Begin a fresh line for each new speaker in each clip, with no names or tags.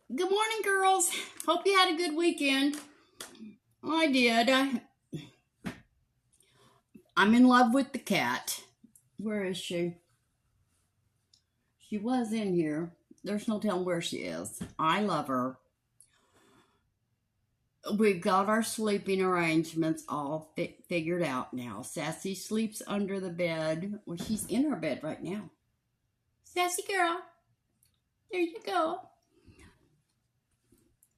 Good morning, girls. Hope you had a good weekend. I did. I'm in love with the cat. Where is she? She was in here. There's no telling where she is. I love her. We've got our sleeping arrangements all figured out now. Sassy sleeps under the bed. Well, she's in her bed right now. Sassy girl. There you go.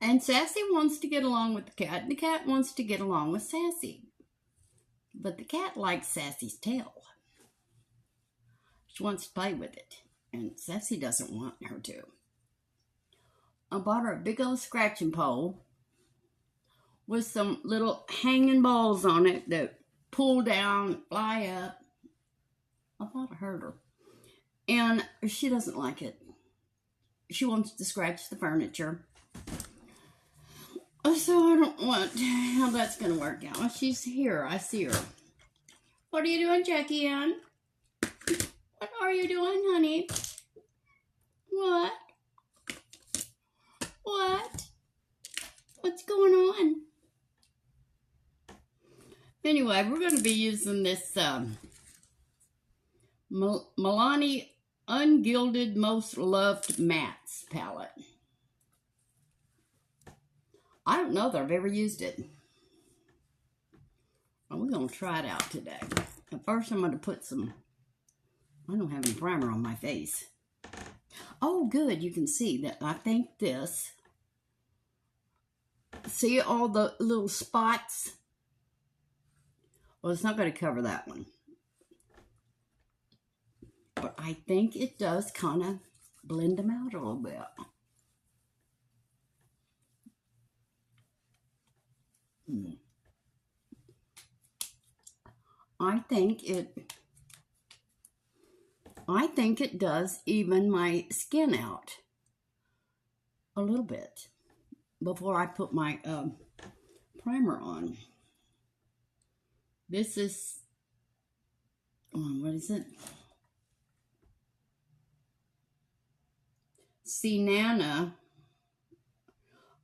And Sassy wants to get along with the cat, and the cat wants to get along with Sassy. But the cat likes Sassy's tail. She wants to play with it, and Sassy doesn't want her to. I bought her a big old scratching pole with some little hanging balls on it that pull down, fly up. I thought I heard her. And she doesn't like it. She wants to scratch the furniture. So I don't want how that's going to work out. She's here. I see her. What are you doing, Jackie Ann? What are you doing, honey? What? What? What's going on? Anyway, we're going to be using this Milani Unguilded Most Loved Mattes palette. I don't know that I've ever used it. Well, we're going to try it out today. At first, I'm going to put some, I don't have any primer on my face. Oh, good. You can see that I think this, see all the little spots? Well, it's not going to cover that one. But I think it does kind of blend them out a little bit. I think it does even my skin out a little bit before I put my primer on. This is, what is it? Senana.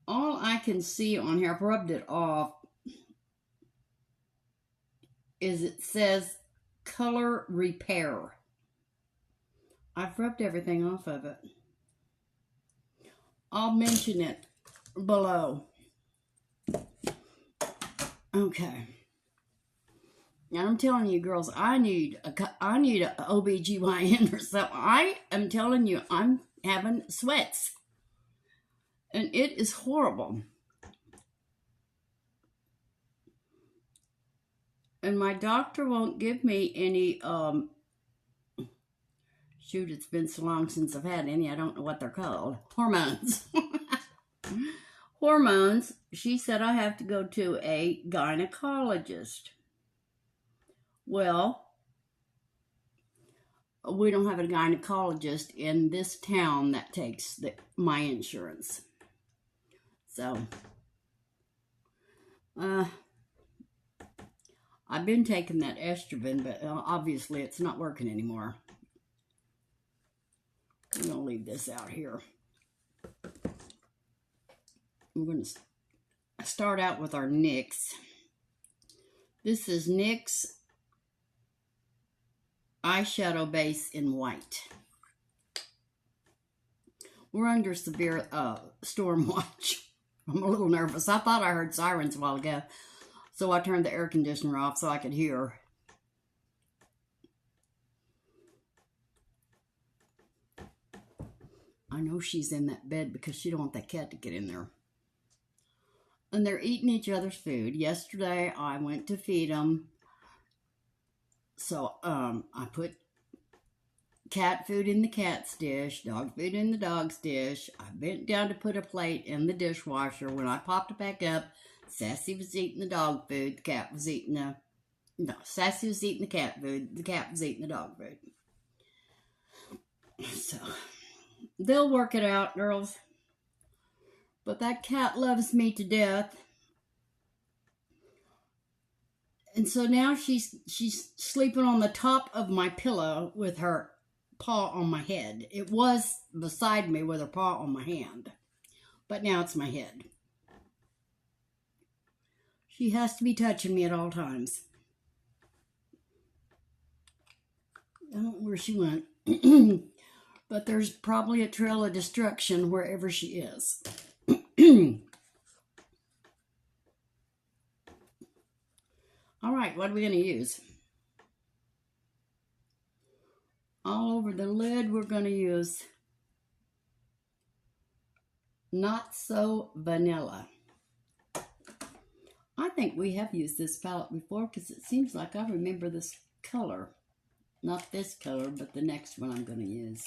All I can see on here, I've rubbed it off, is it says color repair. I've rubbed everything off of it. I'll mention it below. Okay. And I'm telling you, girls, I need a OBGYN or something. I am telling you, I'm having sweats. And it is horrible. And my doctor won't give me any, shoot, it's been so long since I've had any, I don't know what they're called. Hormones. Hormones. She said I have to go to a gynecologist. Well, we don't have a gynecologist in this town that takes my insurance. So, I've been taking that estrogen, but obviously it's not working anymore. I'm going to leave this out here. We're going to start out with our NYX. This is NYX eyeshadow base in white. We're under severe storm watch. I'm a little nervous. I thought I heard sirens a while ago, so I turned the air conditioner off so I could hear. I know she's in that bed because she don't want that cat to get in there. And they're eating each other's food. Yesterday, I went to feed them. So, I put cat food in the cat's dish, dog food in the dog's dish. I bent down to put a plate in the dishwasher. When I popped it back up, Sassy was eating the dog food. The cat was eating Sassy was eating the cat food. The cat was eating the dog food. So, they'll work it out, girls. But that cat loves me to death. And so now she's sleeping on the top of my pillow with her paw on my head. It was beside me with her paw on my hand. But now it's my head. She has to be touching me at all times. I don't know where she went. But there's probably a trail of destruction wherever she is. All right, what are we going to use? All over the lid, we're going to use Not So Vanilla. I think we have used this palette before because it seems like I remember this color. Not this color, but the next one I'm going to use.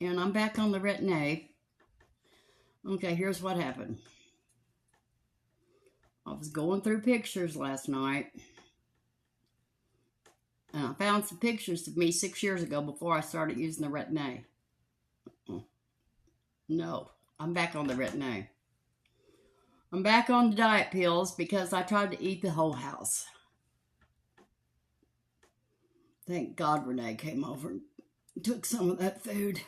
And I'm back on the Retin-A. Okay, here's what happened. I was going through pictures last night. And I found some pictures of me 6 years ago before I started using the Retin-A. No, I'm back on the Retin-A. I'm back on the diet pills because I tried to eat the whole house. Thank God Renee came over and took some of that food.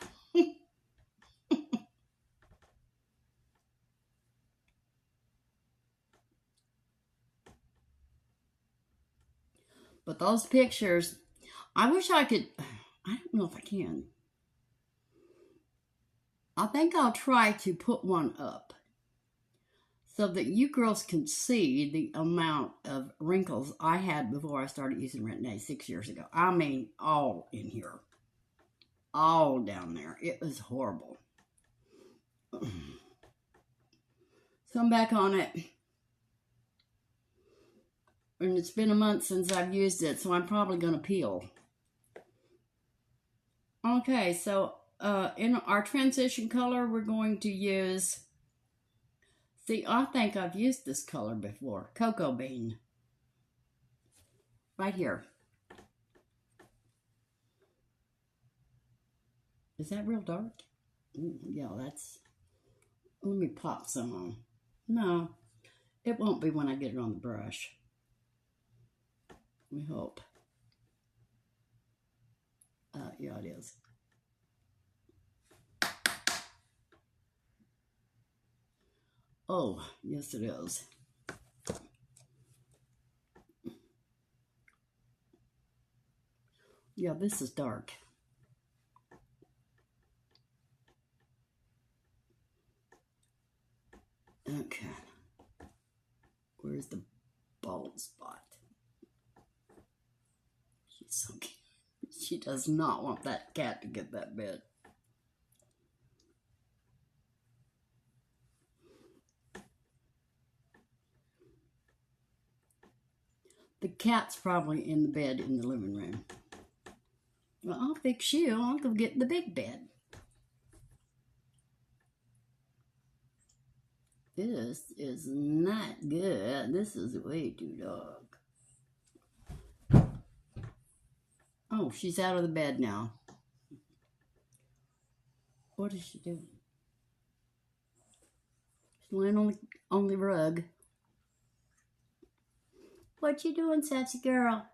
But those pictures, I wish I could, I don't know if I can. I think I'll try to put one up so that you girls can see the amount of wrinkles I had before I started using Retin-A 6 years ago. I mean, all in here. All down there. It was horrible. So I'm back on it. And it's been a month since I've used it, so I'm probably going to peel. Okay, so in our transition color, we're going to use... See, I think I've used this color before. Cocoa Bean. Right here. Is that real dark? Yeah, that's... Let me pop some on. No, it won't be when I get it on the brush. We hope. Yeah, it is. Oh, yes it is. Yeah, this is dark. Okay. Where's the bald spot? She's so cute. She does not want that cat to get that bed. The cat's probably in the bed in the living room. Well, I'll fix you. I'll go get the big bed. This is not good. This is way too dark. Oh, she's out of the bed now. What is she doing? She's laying on the rug. What you doing, sassy girl?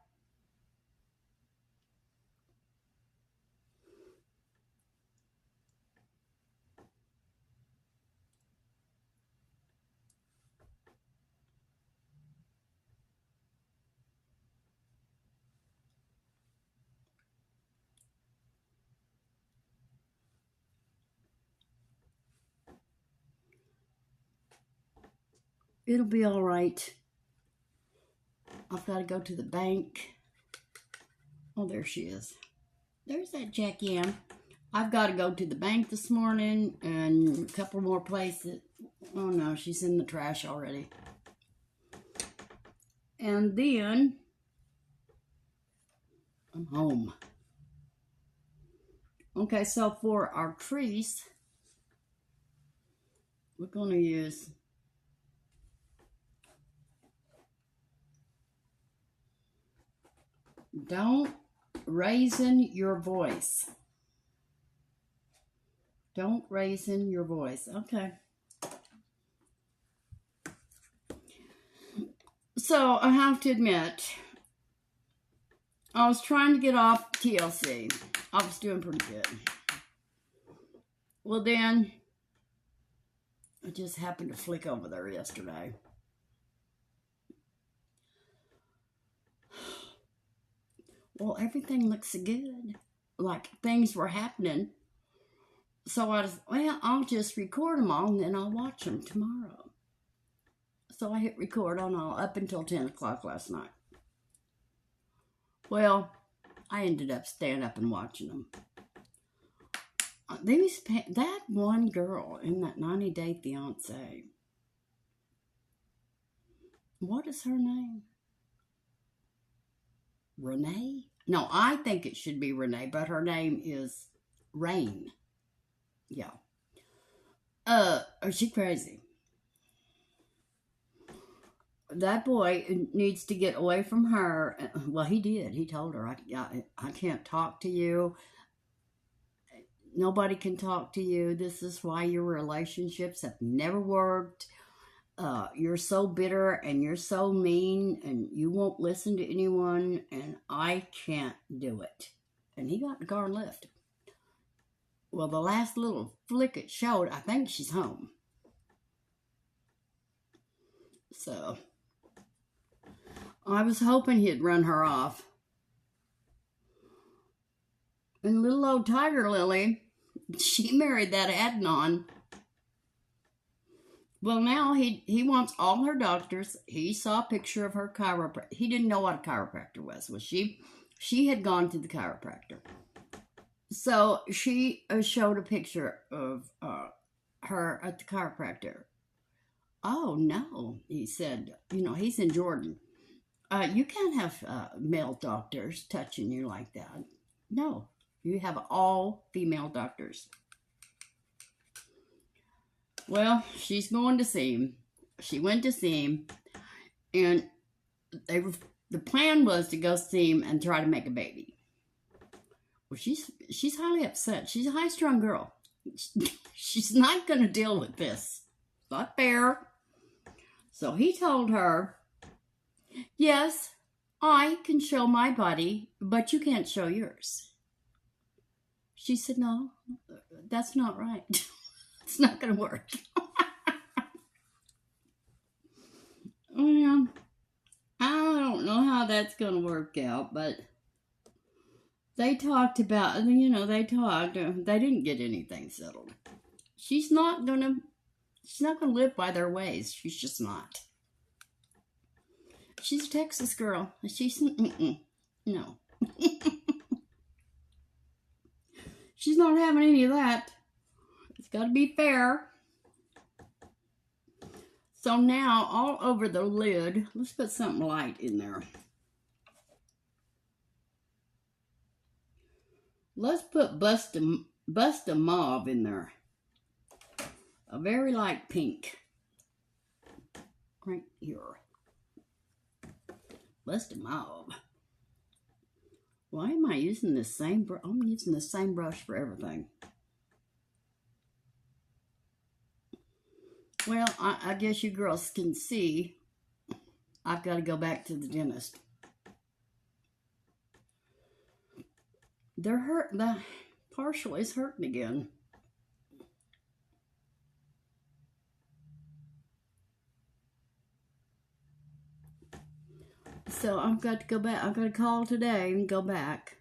It'll be all right. I've got to go to the bank. Oh, there she is. There's that Jackie Ann. I've got to go to the bank this morning and a couple more places. Oh no, she's in the trash already. And then I'm home. Okay, so for our crease, we're going to use Don't Raisin Your Voice. Don't raisin your voice. Okay. So I have to admit, I was trying to get off TLC. I was doing pretty good. Well, then, I just happened to flick over there yesterday. Well, everything looks good. Like things were happening. So I was, well, I'll just record them all and then I'll watch them tomorrow. So I hit record on all up until 10 o'clock last night. Well, I ended up staying up and watching them. That one girl in that 90 Day Fiance, what is her name? Renee? No, I think it should be Renee, but her name is Rain. Yeah. Is she crazy? That boy needs to get away from her. Well, he did. He told her, I can't talk to you. Nobody can talk to you. This is why your relationships have never worked. You're so bitter and you're so mean and you won't listen to anyone and I can't do it. And he got in the car and left. Well, the last little flick it showed, I think she's home. So, I was hoping he'd run her off. And little old Tiger Lily, she married that Adnan. Well, now he wants all her doctors. He saw a picture of her chiropractor. He didn't know what a chiropractor was. Well, she had gone to the chiropractor. So she showed a picture of her at the chiropractor. Oh, no, he said, he's in Jordan. You can't have male doctors touching you like that. No, you have all female doctors. Well, she's going to see him. She went to see him, and the plan was to go see him and try to make a baby. Well, she's highly upset. She's a high-strung girl. She's not going to deal with this. It's not fair. So he told her, yes, I can show my body, but you can't show yours. She said, no, that's not right. It's not going to work. Yeah, I don't know how that's going to work out, but they talked about, they didn't get anything settled. She's not going to live by their ways. She's just not. She's a Texas girl. She's, no. She's not having any of that. It's got to be fair. So now, all over the lid, let's put something light in there. Let's put Bust a Mauve in there. A very light pink. Right here. Bust a Mauve. Why am I using the same brush? I'm using the same brush for everything. Well, I guess you girls can see I've got to go back to the dentist. The partial is hurting again. So I've got to go back. I've got to call today and go back.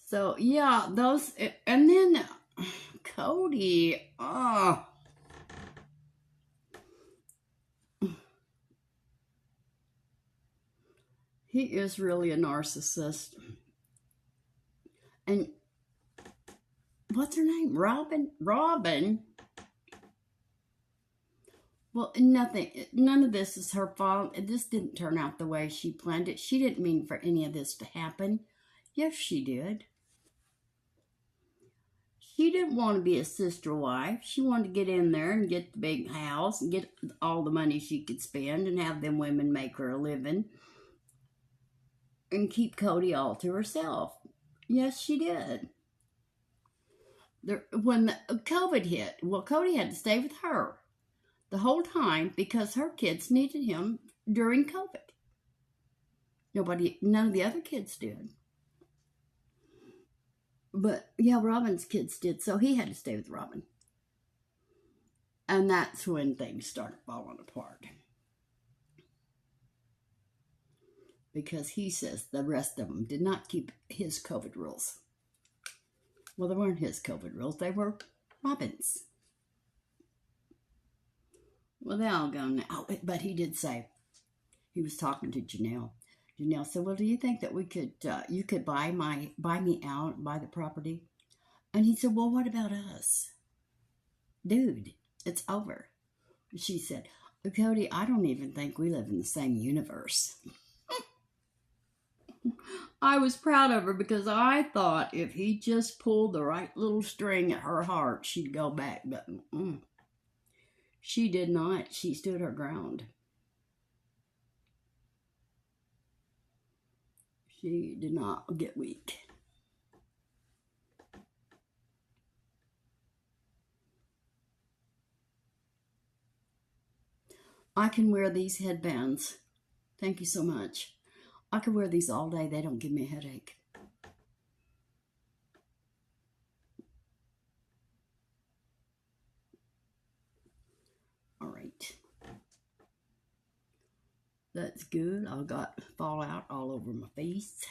So, yeah, those, and then Cody, he is really a narcissist. And what's her name? Robin? Well, none of this is her fault. This didn't turn out the way she planned it. She didn't mean for any of this to happen. Yes, she did. She didn't want to be a sister wife. She wanted to get in there and get the big house and get all the money she could spend and have them women make her a living and keep Cody all to herself. Yes, she did. When the COVID hit, well, Cody had to stay with her the whole time because her kids needed him during COVID. None of the other kids did. But yeah, Robin's kids did, so he had to stay with Robin. And that's when things started falling apart. Because he says the rest of them did not keep his COVID rules. Well, they weren't his COVID rules, they were Robin's. Well, they all gone now. Oh, but he did say, he was talking to Janelle. Janelle said, well, do you think that we could, you could buy me out, buy the property? And he said, well, what about us? Dude, it's over. She said, Cody, I don't even think we live in the same universe. I was proud of her because I thought if he just pulled the right little string at her heart, she'd go back. But she did not. She stood her ground. She did not get weak. I can wear these headbands. Thank you so much. I could wear these all day. They don't give me a headache. All right. That's good. I got fallout all over my face.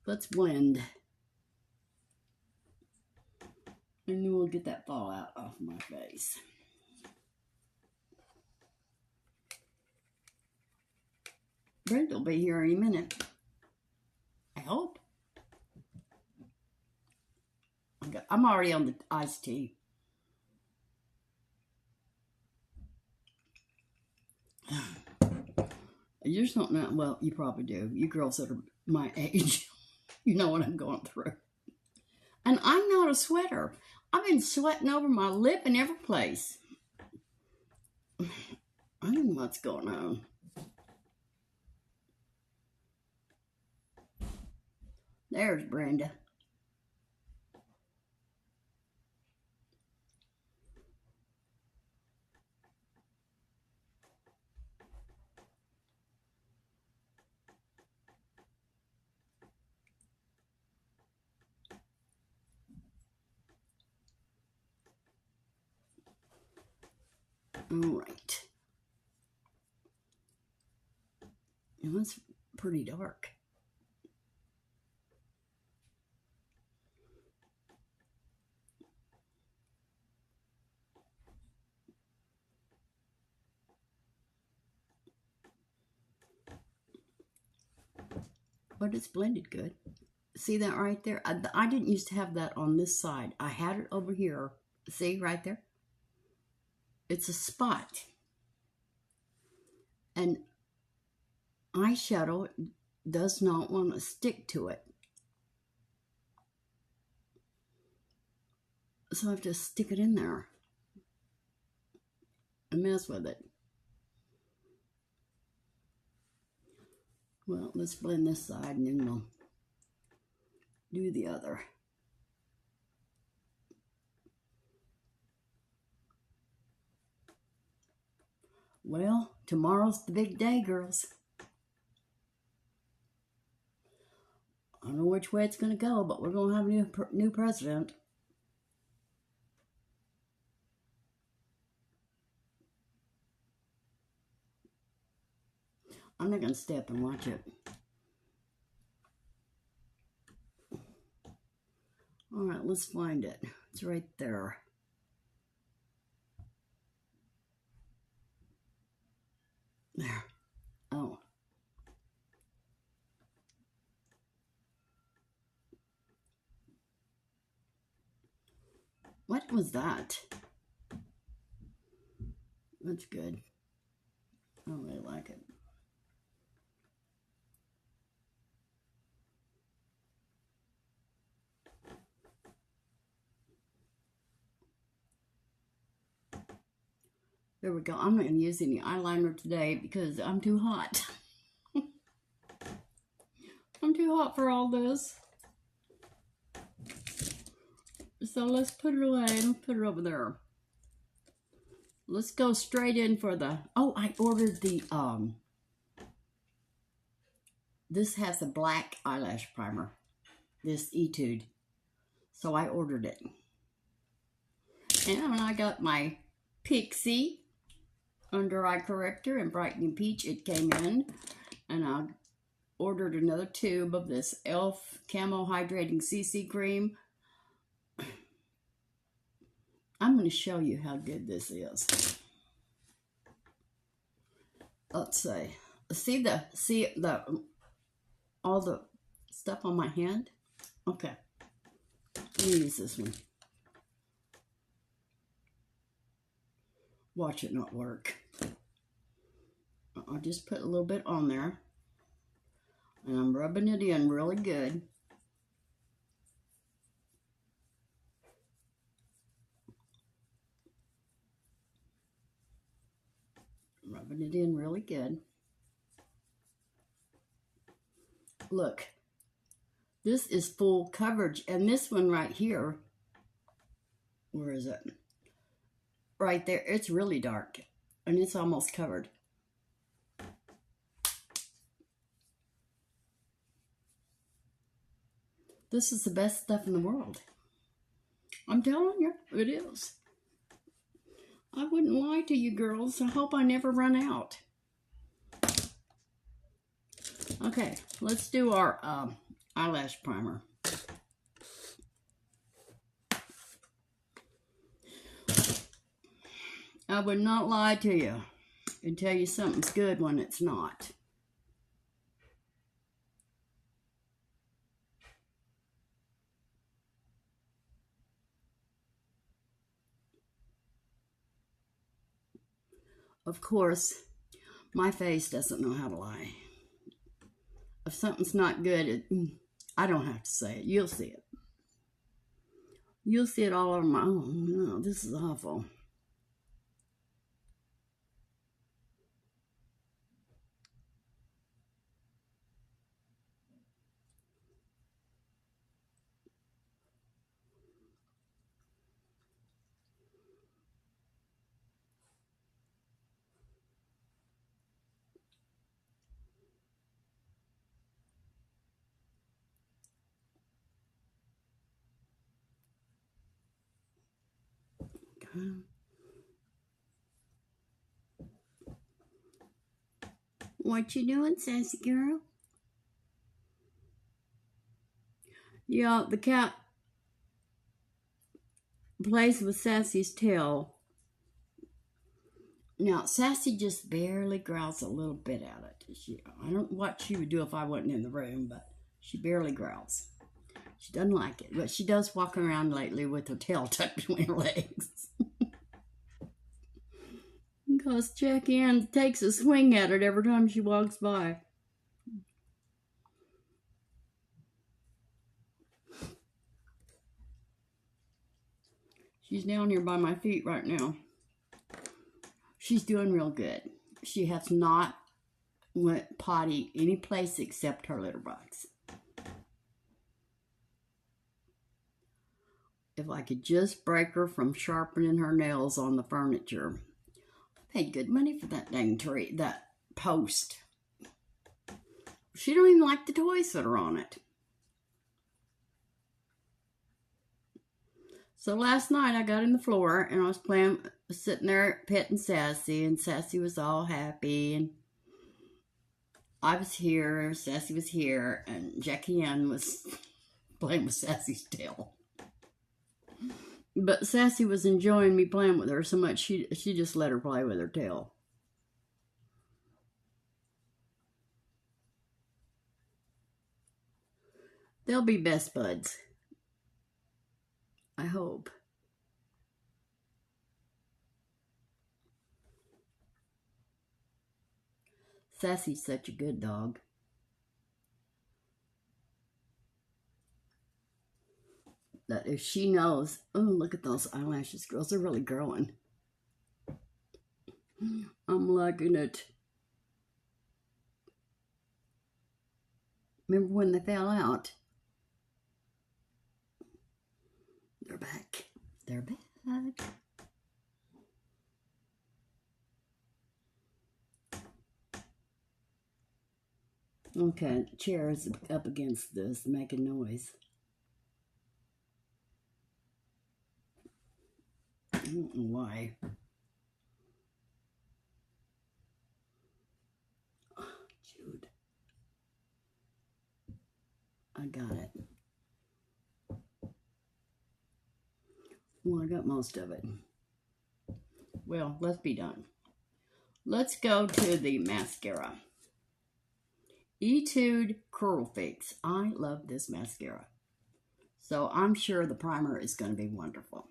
Let's blend. And then we'll get that fallout off my face. Brenda will be here any minute. I hope. I'm already on the iced tea. You just don't know. Well, you probably do. You girls that are my age, you know what I'm going through. And I'm not a sweater. I've been sweating over my lip and every place. I don't know what's going on. There's Brenda. All right. It was pretty dark. But it's blended good. See that right there? I didn't used to have that on this side. I had it over here. See right there? It's a spot. And eyeshadow does not want to stick to it. So I have to stick it in there and mess with it. Well, let's blend this side and then we'll do the other. Well, tomorrow's the big day, girls. I don't know which way it's going to go, but we're going to have a new president. I'm not going to stay up and watch it. All right, let's find it. It's right there. There. Oh. What was that? That's good. I really like it. There we go. I'm not going to use any eyeliner today because I'm too hot. I'm too hot for all this. So let's put it away. Let's put it over there. let's go straight in for the, oh, I ordered the, this has a black eyelash primer, this Etude. So I ordered it. And when I got my Pixi under eye corrector and brightening peach, it came in. And I ordered another tube of this e.l.f. Camo Hydrating CC Cream. I'm going to show you how good this is. Let's see. See all the stuff on my hand? Okay. Let me use this one. Watch it not work. I'll just put a little bit on there. And I'm rubbing it in really good. Rubbing it in really good. Look, this is full coverage. And this one right here, where is it? Right there, it's really dark. And it's almost covered. This is the best stuff in the world. I'm telling you, it is. I wouldn't lie to you girls. I hope I never run out. Okay, let's do our eyelash primer. I would not lie to you and tell you something's good when it's not. Of course, my face doesn't know how to lie. If something's not good, I don't have to say it. You'll see it. You'll see it all over my, oh no, this is awful. What you doing, sassy girl? Yeah, the cat plays with Sassy's tail. Now, Sassy just barely growls a little bit at it. I don't know what she would do if I wasn't in the room, but she barely growls. She doesn't like it, but she does walk around lately with her tail tucked between her legs. Because Jackie Ann takes a swing at it every time she walks by. She's down here by my feet right now. She's doing real good. She has not went potty any place except her litter box. If I could just break her from sharpening her nails on the furniture. I paid good money for that dang tree, that post. She don't even like the toys that are on it. So last night I got in the floor and I was sitting there petting Sassy, and Sassy was all happy, and I was here, Sassy was here, and Jackie Ann was playing with Sassy's tail. But Sassy was enjoying me playing with her so much she just let her play with her tail. They'll be best buds. I hope. Sassy's such a good dog. That if she knows, oh, look at those eyelashes, girls, they're really growing. I'm liking it. Remember when they fell out? They're back. They're back. Okay, the chair is up against this, making noise. I don't know why. Oh, Jude. I got it. Well, I got most of it. Well, let's be done. Let's go to the mascara. Etude Curl Fix. I love this mascara. So I'm sure the primer is going to be wonderful.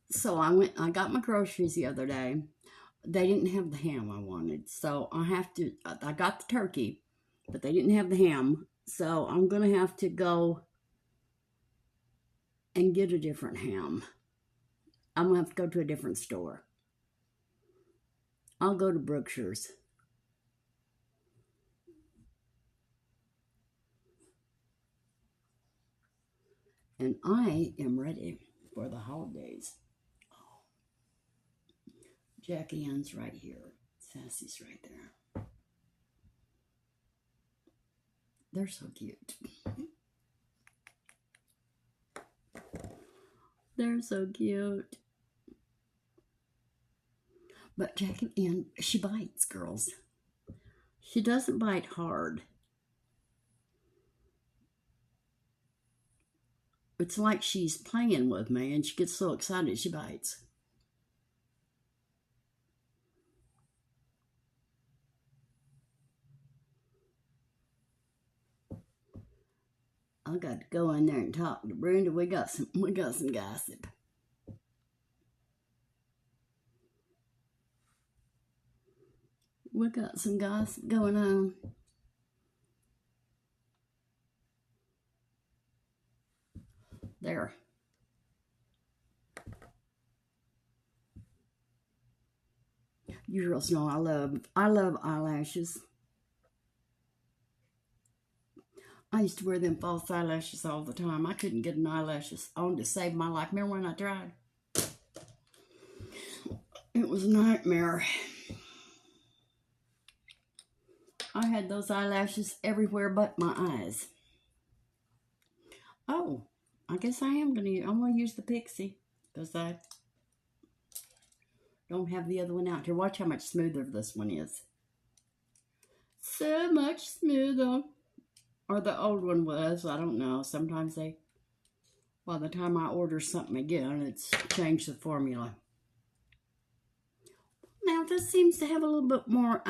So I got my groceries the other day. They didn't have the ham I wanted. So I got the turkey, but they didn't have the ham. So I'm going to have to go and get a different ham. I'm going to have to go to a different store. I'll go to Brookshire's. And I am ready for the holidays. Oh. Jackie Ann's right here. Sassy's right there. They're so cute. They're so cute. But Jackie Ann, she bites, girls. She doesn't bite hard. It's like she's playing with me and she gets so excited she bites. I got to go in there and talk to Brenda. We got some gossip. We got some gossip going on. There. You girls know I love eyelashes. I used to wear them false eyelashes all the time. I couldn't get an eyelashes on to save my life. Remember when I tried? It was a nightmare. I had those eyelashes everywhere but my eyes. Oh, I guess I'm gonna use the Pixi because I don't have the other one out here. Watch how much smoother this one is. So much smoother. Or the old one was. I don't know. Sometimes by the time I order something again, it's changed the formula. Now this seems to have a little bit more,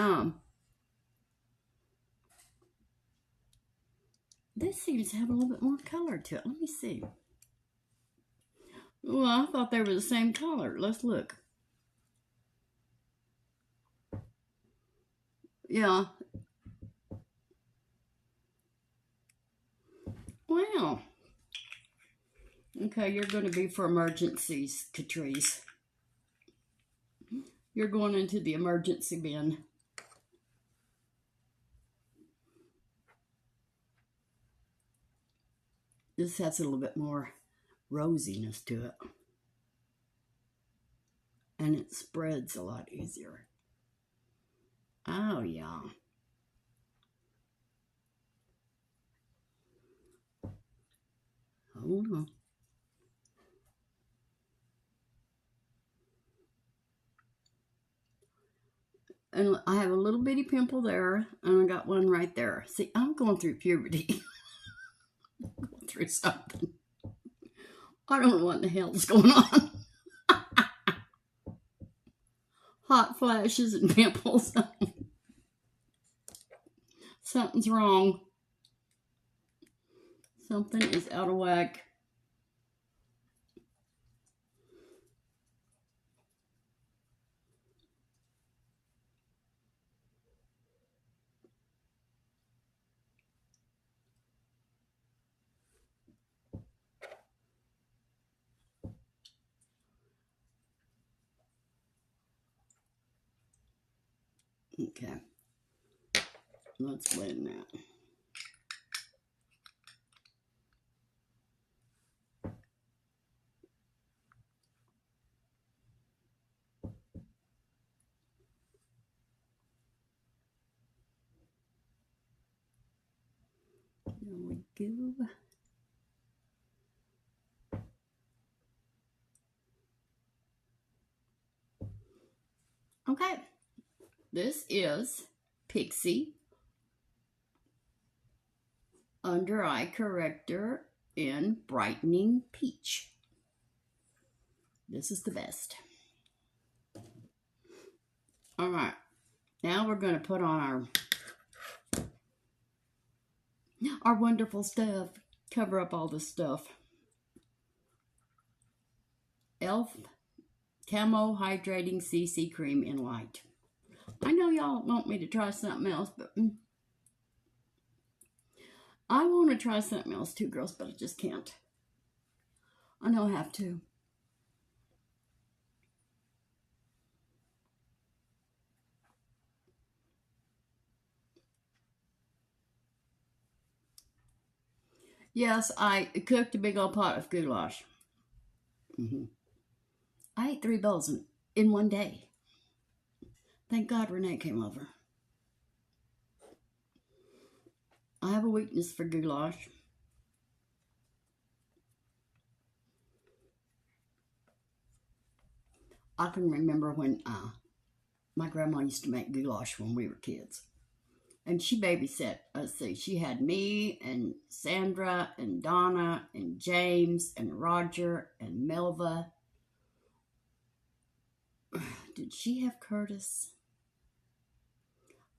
this seems to have a little bit more color to it. Let me see. Well, I thought they were the same color. Let's look. Yeah. Wow. Okay, you're going to be for emergencies, Catrice. You're going into the emergency bin. This has a little bit more rosiness to it. And it spreads a lot easier. Oh, yeah. Hold on. And I have a little bitty pimple there, and I got one right there. See, I'm going through puberty. I'm going through something. I don't know what the hell's going on. Hot flashes and pimples. Something's wrong. Something is out of whack. Okay. Let's blend that. There we go. Okay. This is Pixi Under Eye Corrector in Brightening Peach. This is the best. All right. Now we're going to put on our wonderful stuff. Cover up all the stuff. e.l.f. Camo Hydrating CC Cream in Light. I know y'all want me to try something else, but I want to try something else too, girls, but I just can't. I know I have to. Yes, I cooked a big old pot of goulash. I ate 3 bowls in one day. Thank God Renee came over. I have a weakness for goulash. I can remember when my grandma used to make goulash when we were kids. And she babysat, let's see, she had me and Sandra and Donna and James and Roger and Melva. Did she have Curtis?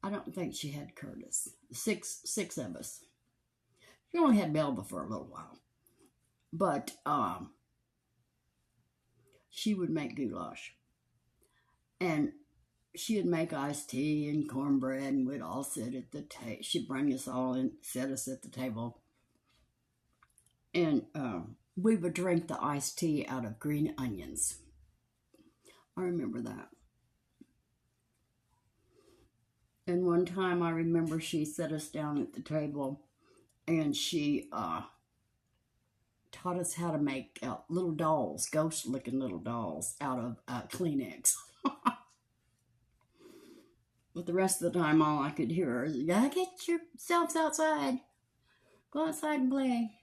I don't think she had Curtis. Six of us. She only had Melva for a little while. But she would make goulash. And she'd make iced tea and cornbread, and we'd all sit at the table. She'd bring us all in, set us at the table. And we would drink the iced tea out of green onions. I remember that. And one time I remember she set us down at the table and she taught us how to make little dolls, ghost-looking little dolls out of Kleenex. But the rest of the time, all I could hear is, "You gotta get yourselves outside. Go outside and play."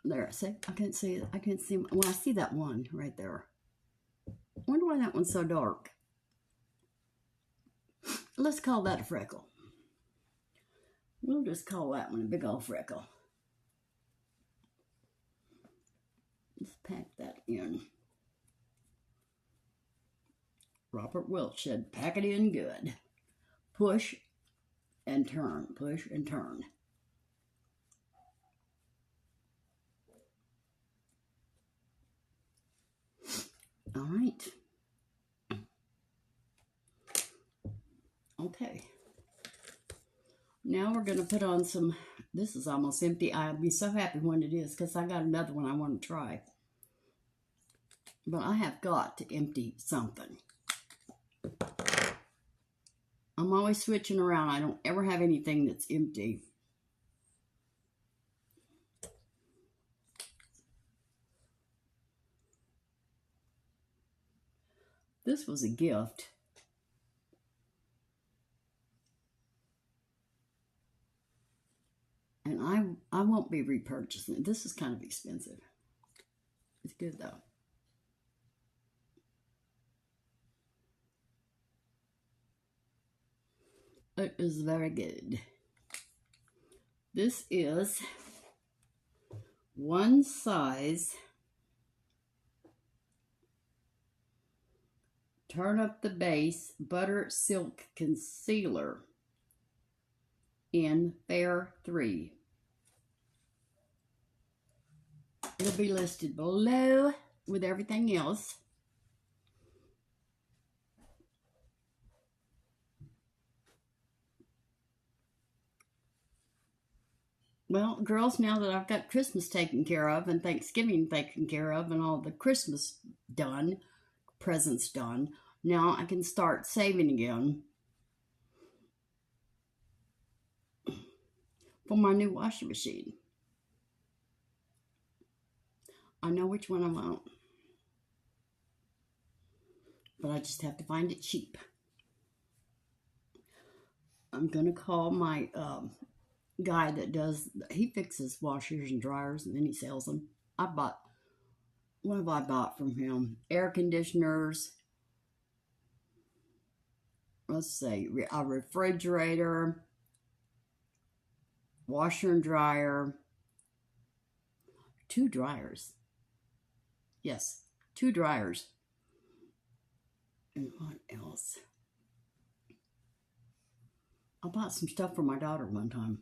There, see, I can't see it. I can't see. Well, I see that one right there. I wonder why that one's so dark. Let's call that a freckle. We'll just call that one a big old freckle. Let's pack that in. Robert Welch said, "Pack it in good. Push and turn. Push and turn." All right. Okay. Now we're going to put on some, this is almost empty. I'll be so happy when it is because I got another one I want to try. But I have got to empty something. I'm always switching around. I don't ever have anything that's empty. This was a gift. And I won't be repurchasing it. This is kind of expensive. It's good though. It is very good. This is one size. Turn Up the Base Butter Silk Concealer in Fair 3. It'll be listed below with everything else. Well, girls, now that I've got Christmas taken care of and Thanksgiving taken care of and all the Christmas done, presents done, now I can start saving again for my new washing machine. I know which one I want, but I just have to find it cheap. I'm going to call my guy that he fixes washers and dryers and then he sells them. What have I bought from him? Air conditioners. Let's see, a refrigerator, washer and dryer, 2 dryers. Yes, 2 dryers. And what else? I bought some stuff for my daughter one time.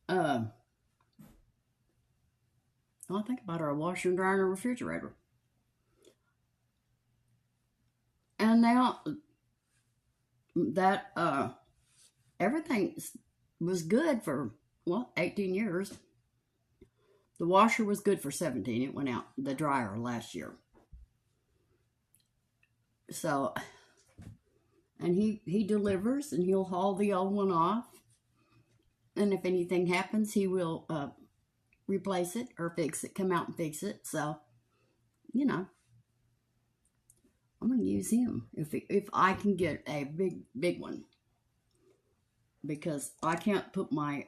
I think about her a washer and dryer and a refrigerator. And everything was good for, 18 years. The washer was good for 17. It went out, the dryer, last year. So, and he delivers and he'll haul the old one off. And if anything happens, he will replace it or fix it, come out and fix it. So, you know, I'm going to use him if I can get a big one. Because I can't put my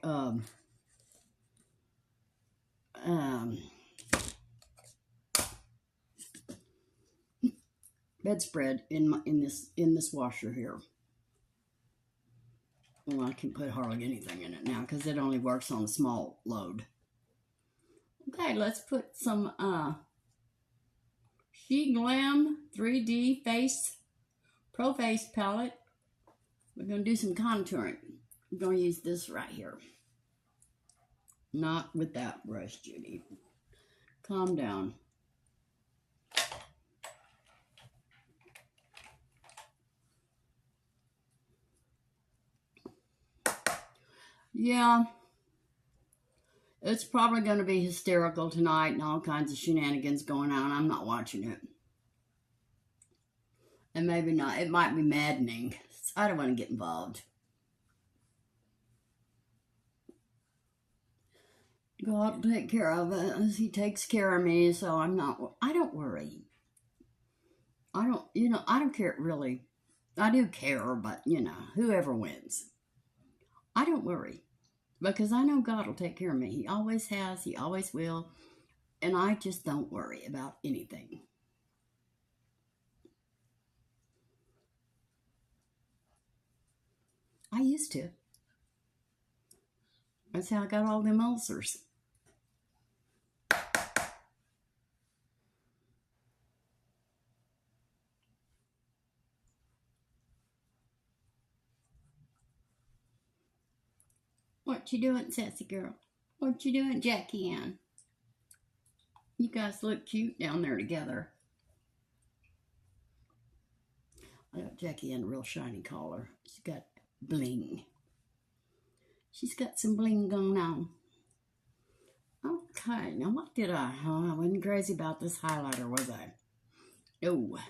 bedspread in this washer here. Well, I can put hardly anything in it now because it only works on a small load. Okay, let's put some Sheglam 3D Pro Face palette. We're going to do some contouring. I'm going to use this right here. Not with that brush, Judy. Calm down. Yeah. It's probably going to be hysterical tonight and all kinds of shenanigans going on. I'm not watching it. And maybe not. It might be maddening. I don't want to get involved. God will take care of it as he takes care of me, so I don't worry. I don't care really. I do care, but, whoever wins. I don't worry because I know God will take care of me. He always has, he always will, and I just don't worry about anything. I used to. That's how I got all them ulcers. What you doing, sassy girl? What you doing, Jackie Ann? You guys look cute down there together. I got Jackie Ann a real shiny collar. She's got bling. She's got some bling going on. Okay, now what did I wasn't crazy about this highlighter, was I? Oh. I'm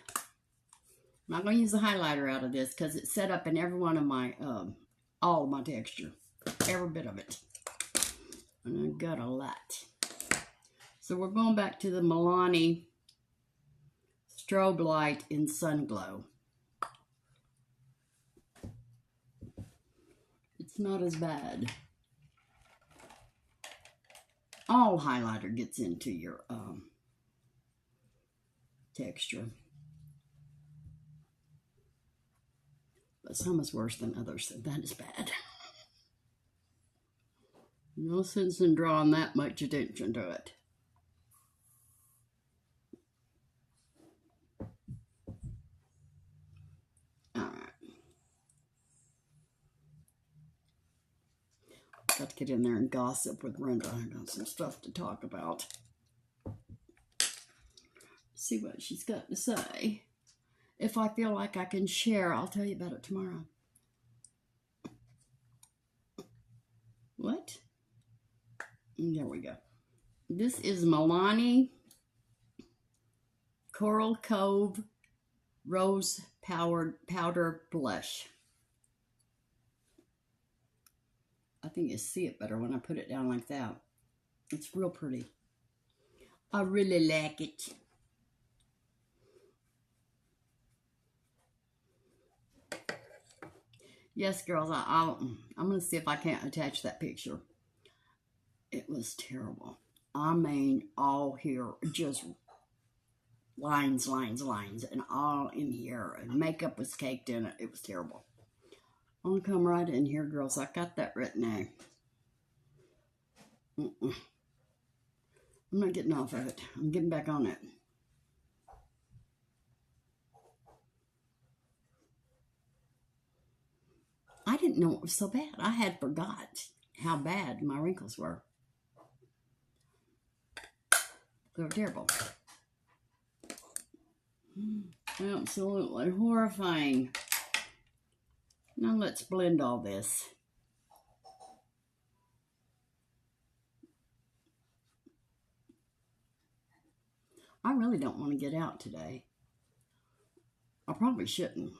not going to use the highlighter out of this because it's set up in every one of my, all of my texture. Every bit of it. And I've got a lot. So we're going back to the Milani Strobelight in Sunglow. It's not as bad. All highlighter gets into your texture. But some is worse than others, so that is bad. No sense in drawing that much attention to it. Alright. Got to get in there and gossip with Brenda. I got some stuff to talk about. See what she's got to say. If I feel like I can share, I'll tell you about it tomorrow. What? There we go. This is Milani Coral Cove Rose Powder Blush. I think you see it better when I put it down like that. It's real pretty. I really like it. Yes, girls, I'm going to see if I can't attach that picture. It was terrible. I mean, all here, just lines, and all in here. And makeup was caked in it. It was terrible. I'm going to come right in here, girls. I got that written there. I'm not getting off of it. I'm getting back on it. I didn't know it was so bad. I had forgot how bad my wrinkles were. They were terrible. Absolutely horrifying. Now let's blend all this. I really don't want to get out today. I probably shouldn't.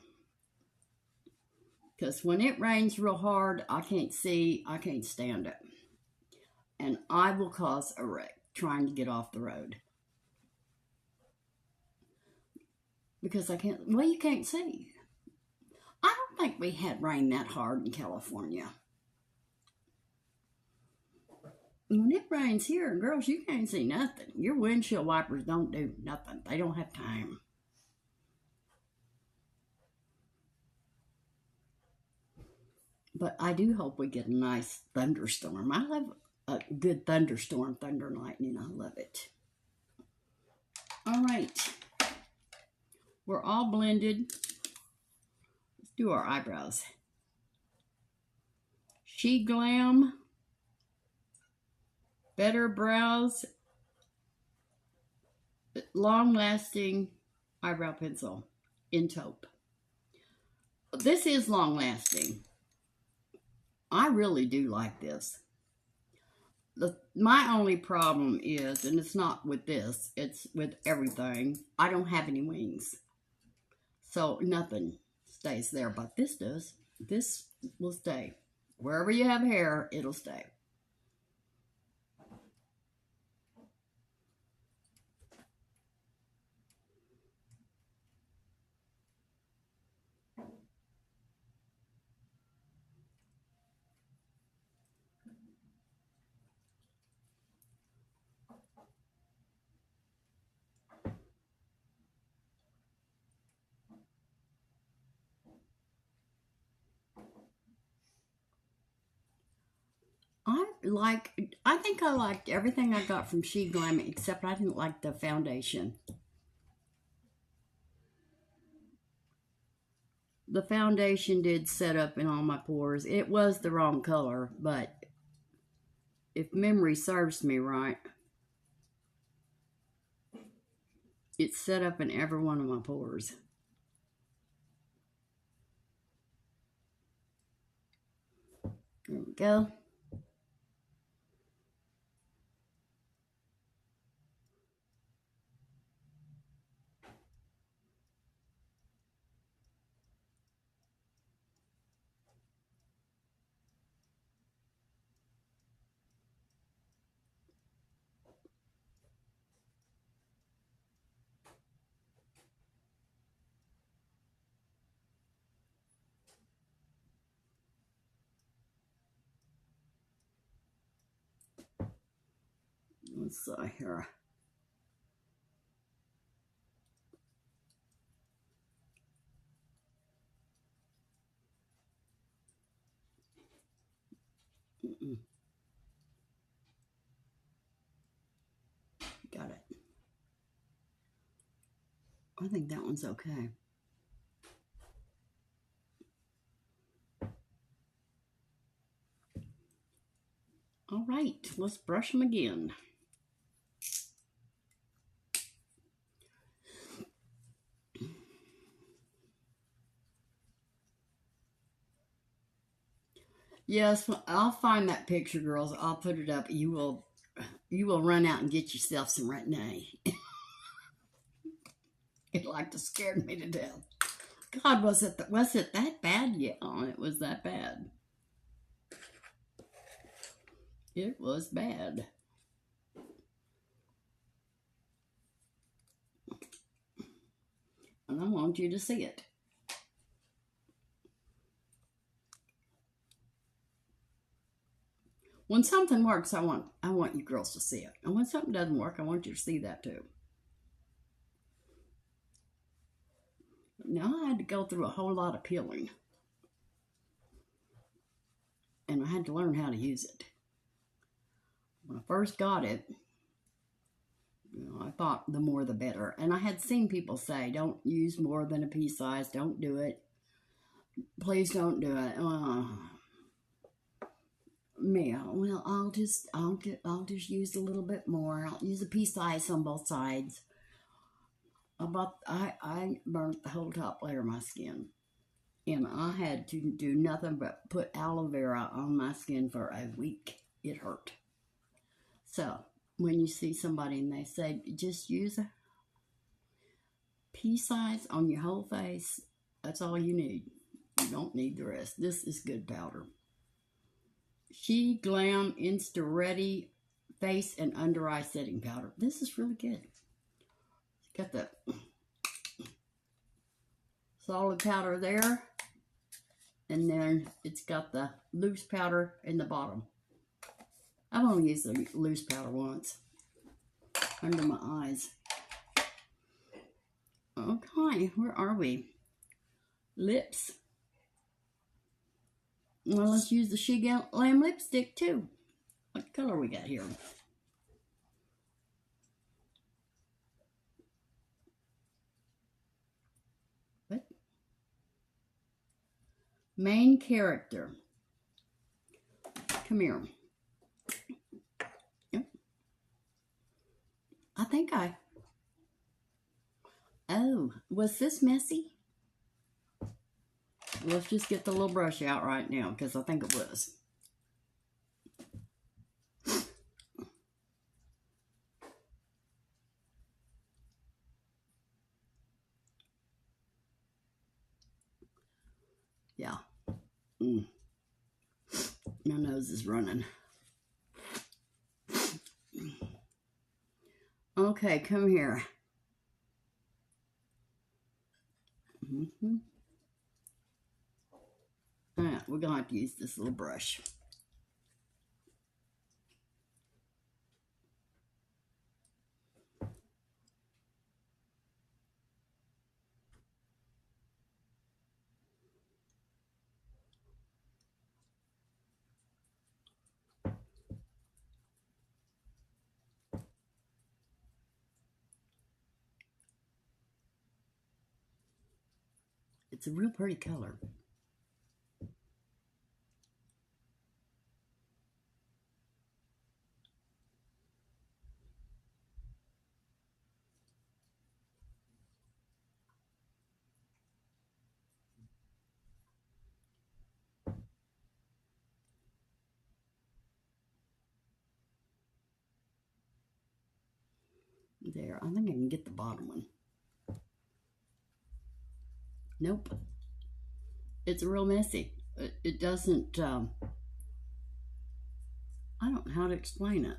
Because when it rains real hard, I can't see, I can't stand it. And I will cause a wreck trying to get off the road. Because I can't, well, you can't see. I don't think we had rain that hard in California. When it rains here, girls, you can't see nothing. Your windshield wipers don't do nothing. They don't have time. But I do hope we get a nice thunderstorm. I love a good thunderstorm, thunder and lightning. I love it. All right. We're all blended. Let's do our eyebrows. Sheglam Better Brows Long-Lasting Eyebrow Pencil in Toupe. This is long-lasting. I really do like this. My only problem is, and it's not with this, it's with everything, I don't have any wings. So nothing stays there, but this does. This will stay. Wherever you have hair, it'll stay. I think I liked everything I got from Sheglam, except I didn't like the foundation. The foundation did set up in all my pores. It was the wrong color, but if memory serves me right, it's set up in every one of my pores. There we go. Let's see here. Got it. I think that one's okay. All right, let's brush them again. Yes, I'll find that picture, girls. I'll put it up. You will run out and get yourself some Retin-A. It like to scared me to death. God, was it that bad? Yeah, it was that bad. It was bad. And I want you to see it. When something works, I want you girls to see it. And when something doesn't work, I want you to see that too. Now, I had to go through a whole lot of peeling. And I had to learn how to use it. When I first got it, I thought the more the better. And I had seen people say, don't use more than a pea size. Don't do it. Please don't do it. Well, I'll just use a little bit more. I'll use a pea size on both sides. I burnt the whole top layer of my skin, and I had to do nothing but put aloe vera on my skin for a week. It hurt. So when you see somebody and they say just use a pea size on your whole face, that's all you need. You don't need the rest. This is good powder. Sheglam Insta-Ready Face and Under Eye Setting Powder. This is really good. Got the solid powder there, and then it's got the loose powder in the bottom. I've only used the loose powder once under my eyes. Okay, where are we? Lips. Well, let's use the Sheglam lipstick too. What color we got here? What? Main character. Come here. Yep. I think oh, was this messy? Let's just get the little brush out right now, because I think it was. Yeah. My nose is running. Okay, come here. Alright, we're going to have to use this little brush. It's a real pretty color. There, I think I can get the bottom one. Nope. It's real messy. It doesn't, I don't know how to explain it.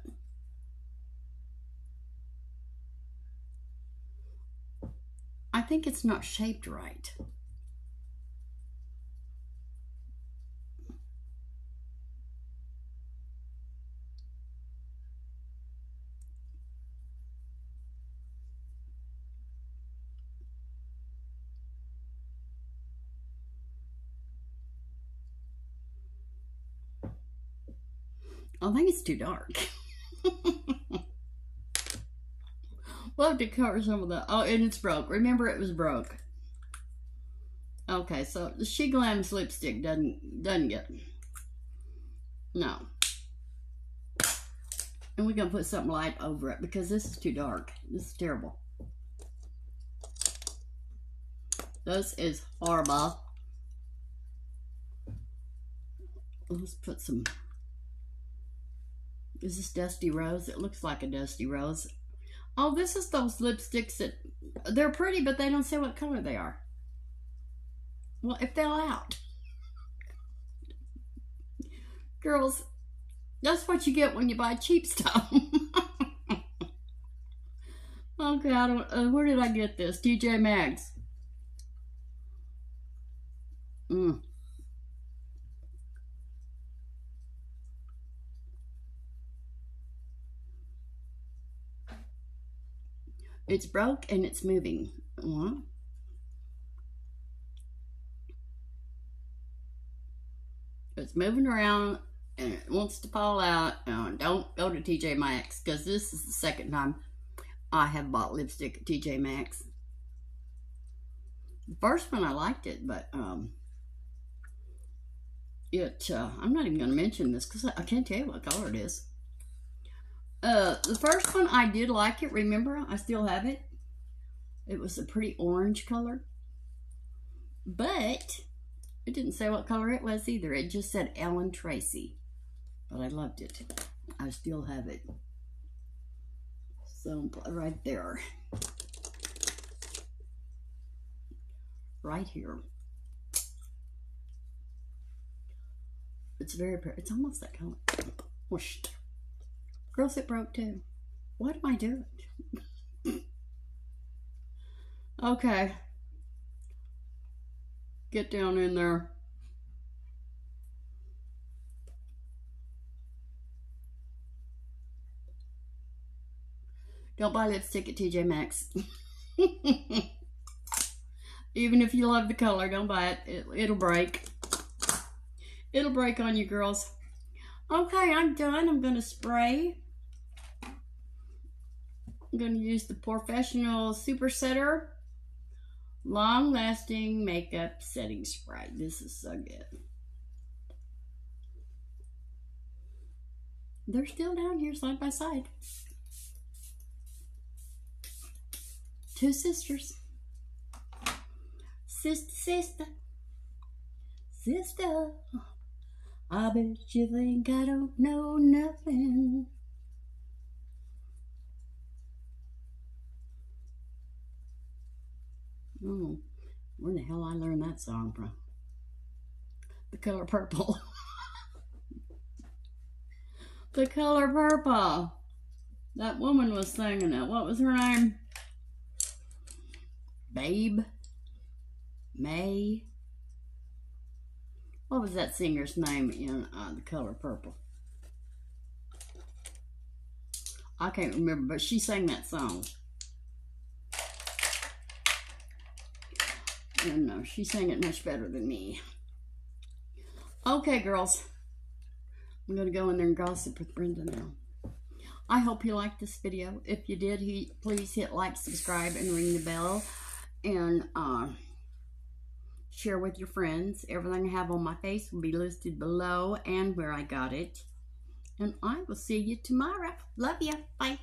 I think it's not shaped right. I think it's too dark. We'll have to cover some of that. Oh, and it's broke. Remember, it was broke. Okay, so the Sheglam's lipstick doesn't get. No. And we're going to put something light over it because this is too dark. This is terrible. This is horrible. Let's put some, is this Dusty Rose? It looks like a Dusty Rose. Oh, this is those lipsticks that, they're pretty, but they don't say what color they are. Well, it fell out. Girls, that's what you get when you buy cheap stuff. Okay, I don't, where did I get this? TJ Maxx. It's broke and it's moving. What? It's moving around and it wants to fall out. Don't go to TJ Maxx, because this is the second time I have bought lipstick at TJ Maxx. The first one I liked it, but I'm not even going to mention this because I can't tell you what color it is. The first one I did like it. Remember, I still have it. It was a pretty orange color, but it didn't say what color it was either. It just said Ellen Tracy, but I loved it. I still have it. So right there, right here. It's very pretty. It's almost that color. Whoosh. Girls, it broke too. What am I doing? Okay. Get down in there. Don't buy lipstick at TJ Maxx. Even if you love the color, don't buy it. It'll break. It'll break on you, girls. Okay, I'm done. I'm going to spray. I'm going to use the Professional Super Setter Long Lasting Makeup Setting Spray. This is so good. They're still down here side by side. Two sisters. Sister. I bet you think I don't know nothing. Oh, where the hell I learned that song from? The Color Purple. The Color Purple. That woman was singing it. What was her name? Babe? May? What was that singer's name in The Color Purple? I can't remember, but she sang that song. And she sang it much better than me. Okay, girls. I'm going to go in there and gossip with Brenda now. I hope you liked this video. If you did, please hit like, subscribe, and ring the bell. And share with your friends. Everything I have on my face will be listed below and where I got it. And I will see you tomorrow. Love you. Bye.